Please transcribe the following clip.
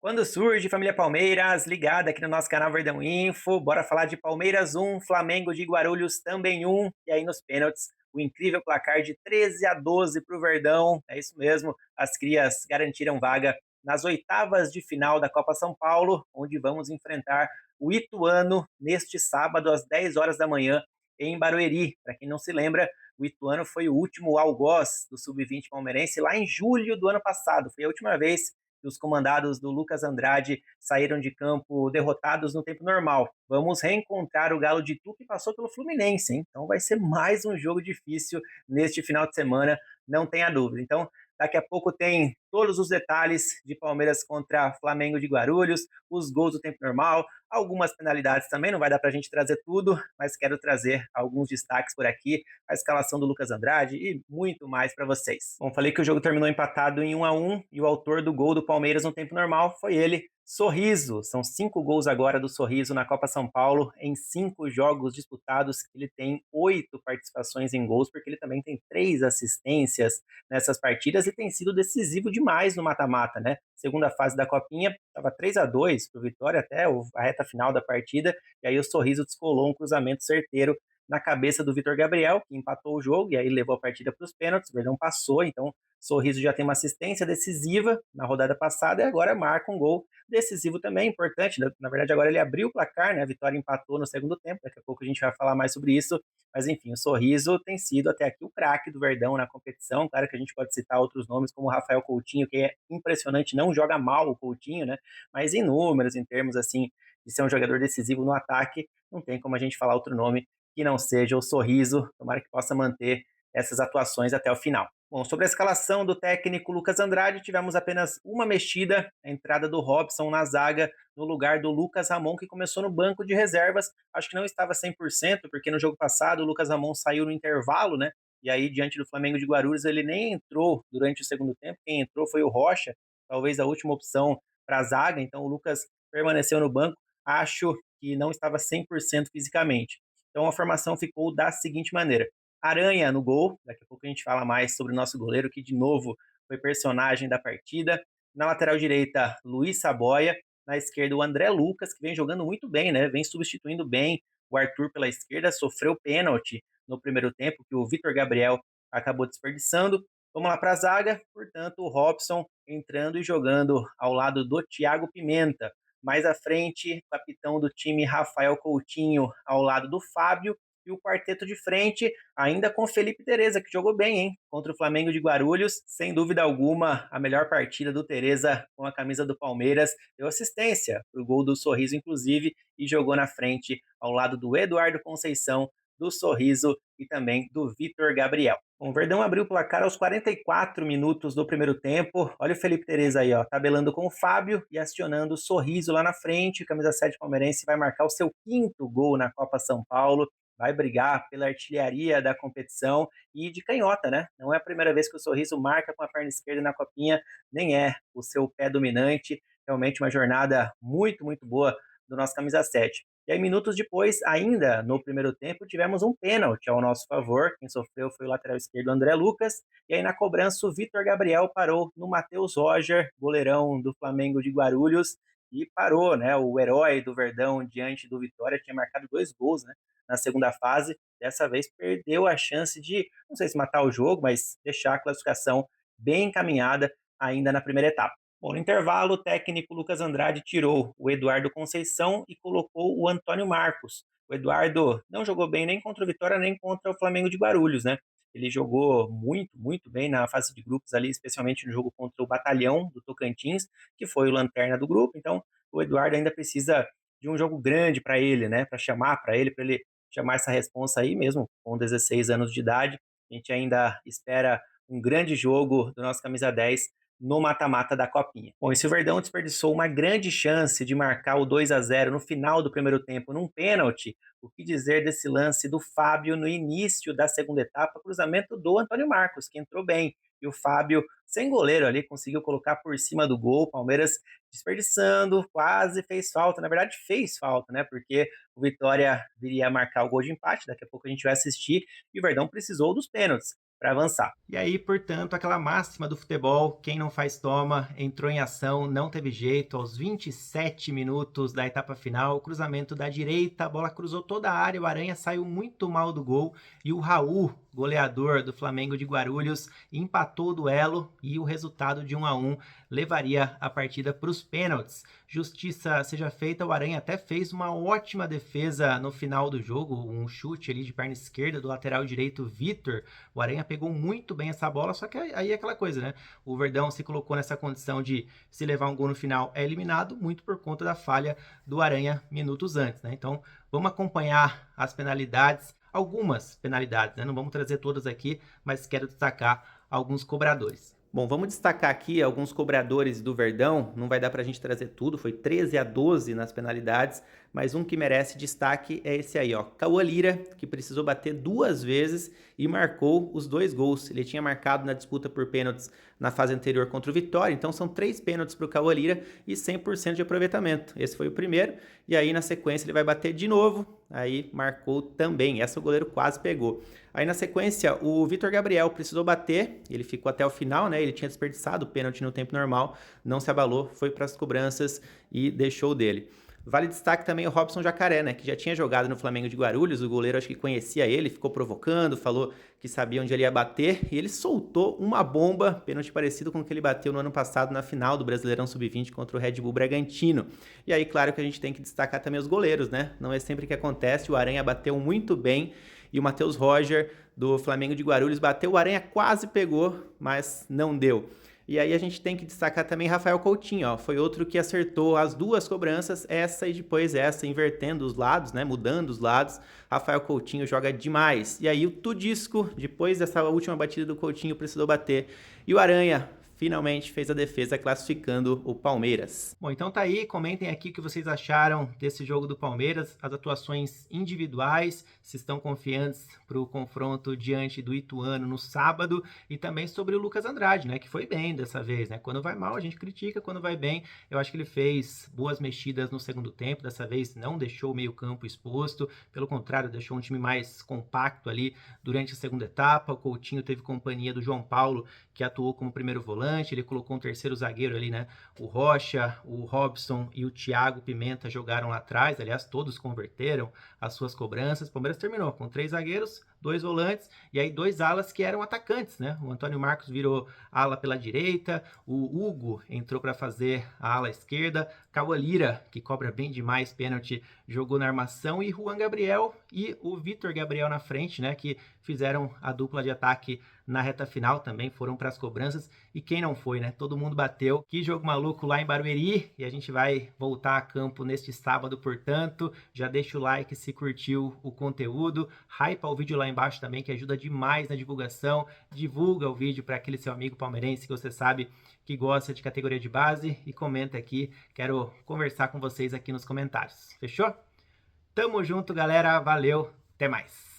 Quando surge, família Palmeiras, ligada aqui no nosso canal Verdão Info, bora falar de Palmeiras 1, Flamengo de Guarulhos também 1, e aí nos pênaltis, o incrível placar de 13-12 para o Verdão, é isso mesmo, as crias garantiram vaga nas oitavas de final da Copa São Paulo, onde vamos enfrentar o Ituano neste sábado às 10 horas da manhã em Barueri. Para quem não se lembra, o Ituano foi o último algoz do Sub-20 palmeirense lá em julho do ano passado, foi a última vez que os comandados do Lucas Andrade saíram de campo derrotados no tempo normal. Vamos reencontrar o Galo de Itu que passou pelo Fluminense, hein? Então vai ser mais um jogo difícil neste final de semana, não tenha dúvida. Então, daqui a pouco tem todos os detalhes de Palmeiras contra Flamengo de Guarulhos, os gols do tempo normal, algumas penalidades também, não vai dar para a gente trazer tudo, mas quero trazer alguns destaques por aqui, a escalação do Lucas Andrade e muito mais para vocês. Bom, falei que o jogo terminou empatado em 1-1 e o autor do gol do Palmeiras no tempo normal foi ele, Sorriso. São 5 gols agora do Sorriso na Copa São Paulo, em 5 jogos disputados. Ele tem 8 participações em gols, porque ele também tem 3 assistências nessas partidas e tem sido decisivo demais no mata-mata, né? Segunda fase da Copinha, estava 3-2 para o Vitória até a reta final da partida, e aí o Sorriso descolou um cruzamento certeiro na cabeça do Vitor Gabriel, que empatou o jogo e aí levou a partida para os pênaltis. O Verdão passou, então Sorriso já tem uma assistência decisiva na rodada passada e agora marca um gol decisivo também, importante. Na verdade, agora ele abriu o placar, né? A Vitória empatou no segundo tempo, daqui a pouco a gente vai falar mais sobre isso. Mas enfim, o Sorriso tem sido até aqui o craque do Verdão na competição. Claro que a gente pode citar outros nomes, como o Rafael Coutinho, que é impressionante, não joga mal o Coutinho, né? Mas em números, em termos assim, de ser um jogador decisivo no ataque, não tem como a gente falar outro nome que não seja o Sorriso. Tomara que possa manter essas atuações até o final. Bom, sobre a escalação do técnico Lucas Andrade, tivemos apenas uma mexida, a entrada do Robson na zaga, no lugar do Lucas Ramon, que começou no banco de reservas. Acho que não estava 100%, porque no jogo passado o Lucas Ramon saiu no intervalo, né? E aí, diante do Flamengo de Guarulhos, ele nem entrou durante o segundo tempo. Quem entrou foi o Rocha, talvez a última opção para a zaga. Então, o Lucas permaneceu no banco. Acho que não estava 100% fisicamente. Então, a formação ficou da seguinte maneira: Aranha no gol, daqui a pouco a gente fala mais sobre o nosso goleiro, que de novo foi personagem da partida. Na lateral direita, Luiz Saboia. Na esquerda, o André Lucas, que vem jogando muito bem, né? Vem substituindo bem o Arthur pela esquerda, sofreu pênalti no primeiro tempo, que o Vitor Gabriel acabou desperdiçando. Vamos lá para a zaga, portanto, o Robson entrando e jogando ao lado do Thiago Pimenta. Mais à frente, capitão do time Rafael Coutinho ao lado do Fábio, e o quarteto de frente, ainda com Felipe Tereza, que jogou bem, hein? Contra o Flamengo de Guarulhos, sem dúvida alguma, a melhor partida do Tereza com a camisa do Palmeiras. Deu assistência pro gol do Sorriso, inclusive, e jogou na frente, ao lado do Eduardo Conceição, do Sorriso e também do Vitor Gabriel. Bom, o Verdão abriu o placar aos 44 minutos do primeiro tempo. Olha o Felipe Tereza aí, ó, tabelando com o Fábio e acionando o Sorriso lá na frente. Camisa 7 palmeirense vai marcar o seu quinto gol na Copa São Paulo, vai brigar pela artilharia da competição e de canhota, né? Não é a primeira vez que o Sorriso marca com a perna esquerda na Copinha, nem é o seu pé dominante. Realmente uma jornada muito, muito boa do nosso camisa 7. E aí, minutos depois, ainda no primeiro tempo, tivemos um pênalti ao nosso favor. Quem sofreu foi o lateral esquerdo André Lucas. E aí, na cobrança, o Vitor Gabriel parou no Matheus Roger, goleirão do Flamengo de Guarulhos, e parou, né? O herói do Verdão diante do Vitória tinha marcado 2 gols, né? Na segunda fase, dessa vez perdeu a chance de, não sei se matar o jogo, mas deixar a classificação bem encaminhada ainda na primeira etapa. Bom, no intervalo, o técnico Lucas Andrade tirou o Eduardo Conceição e colocou o Antônio Marcos. O Eduardo não jogou bem nem contra o Vitória, nem contra o Flamengo de Guarulhos, né? Ele jogou muito, muito bem na fase de grupos ali, especialmente no jogo contra o Batalhão do Tocantins, que foi o lanterna do grupo. Então, o Eduardo ainda precisa de um jogo grande para ele, né? Para ele chamar essa responsa aí mesmo, com 16 anos de idade. A gente ainda espera um grande jogo do nosso camisa 10 no mata-mata da Copinha. Bom, e se o Verdão desperdiçou uma grande chance de marcar o 2-0 no final do primeiro tempo num pênalti, o que dizer desse lance do Fábio no início da segunda etapa, cruzamento do Antônio Marcos, que entrou bem, e o Fábio, sem goleiro ali, conseguiu colocar por cima do gol. Palmeiras desperdiçando, quase fez falta. Na verdade, fez falta, né? Porque o Vitória viria a marcar o gol de empate. Daqui a pouco a gente vai assistir. E o Verdão precisou dos pênaltis para avançar. E aí, portanto, aquela máxima do futebol, quem não faz toma, entrou em ação, não teve jeito, aos 27 minutos da etapa final, cruzamento da direita, a bola cruzou toda a área, o Aranha saiu muito mal do gol e o Raul, goleador do Flamengo de Guarulhos, empatou o duelo e o resultado de 1-1 levaria a partida para os pênaltis. Justiça seja feita, o Aranha até fez uma ótima defesa no final do jogo, um chute ali de perna esquerda do lateral direito Vitor. O Aranha pegou muito bem essa bola, só que aí é aquela coisa, né? O Verdão se colocou nessa condição de se levar um gol no final é eliminado, muito por conta da falha do Aranha minutos antes, né? Então vamos acompanhar as penalidades, algumas penalidades, né? Não vamos trazer todas aqui, mas quero destacar alguns cobradores. Bom, vamos destacar aqui alguns cobradores do Verdão, não vai dar para a gente trazer tudo, foi 13-12 nas penalidades, mas um que merece destaque é esse aí, ó, Cauã Lira, que precisou bater 2 vezes e marcou os 2 gols. Ele tinha marcado na disputa por pênaltis na fase anterior contra o Vitória, então são 3 pênaltis para o Cauã Lira e 100% de aproveitamento. Esse foi o primeiro, e aí na sequência ele vai bater de novo, aí marcou também, essa o goleiro quase pegou. Aí na sequência, o Vitor Gabriel precisou bater, ele ficou até o final, né? Ele tinha desperdiçado o pênalti no tempo normal, não se abalou, foi para as cobranças e deixou dele. Vale destaque também o Robson Jacaré, né? Que já tinha jogado no Flamengo de Guarulhos, o goleiro acho que conhecia ele, ficou provocando, falou que sabia onde ele ia bater, e ele soltou uma bomba, pênalti parecido com o que ele bateu no ano passado na final do Brasileirão Sub-20 contra o Red Bull Bragantino. E aí, claro que a gente tem que destacar também os goleiros, né? Não é sempre que acontece, o Aranha bateu muito bem, e o Matheus Roger, do Flamengo de Guarulhos, bateu, o Aranha quase pegou, mas não deu. E aí a gente tem que destacar também Rafael Coutinho, ó, foi outro que acertou as 2 cobranças, essa e depois essa, invertendo os lados, né, mudando os lados. Rafael Coutinho joga demais. E aí o Tudisco, depois dessa última batida do Coutinho, precisou bater. E o Aranha finalmente fez a defesa classificando o Palmeiras. Bom, então tá aí, comentem aqui o que vocês acharam desse jogo do Palmeiras, as atuações individuais, se estão confiantes para o confronto diante do Ituano no sábado, e também sobre o Lucas Andrade, né, que foi bem dessa vez, né? Quando vai mal a gente critica, quando vai bem, eu acho que ele fez boas mexidas no segundo tempo, dessa vez não deixou o meio-campo exposto, pelo contrário, deixou um time mais compacto ali durante a segunda etapa. O Coutinho teve companhia do João Paulo, que atuou como primeiro volante, ele colocou um terceiro zagueiro ali, né? O Rocha, o Robson e o Thiago Pimenta jogaram lá atrás, aliás, todos converteram as suas cobranças. O Palmeiras terminou com 3 zagueiros, 2 volantes e aí 2 alas que eram atacantes, né? O Antônio Marcos virou ala pela direita, o Hugo entrou para fazer a ala esquerda, Cauã Lira, que cobra bem demais pênalti, jogou na armação, e Juan Gabriel e o Vitor Gabriel na frente, né? Que fizeram a dupla de ataque na reta final, também foram para as cobranças. E quem não foi, né? Todo mundo bateu. Que jogo maluco lá em Barueri, e a gente vai voltar a campo neste sábado, portanto, já deixa o like se curtiu o conteúdo, hypa o vídeo lá embaixo também, que ajuda demais na divulgação, divulga o vídeo para aquele seu amigo palmeirense que você sabe que gosta de categoria de base, e comenta aqui, quero conversar com vocês aqui nos comentários, fechou? Tamo junto, galera, valeu, até mais!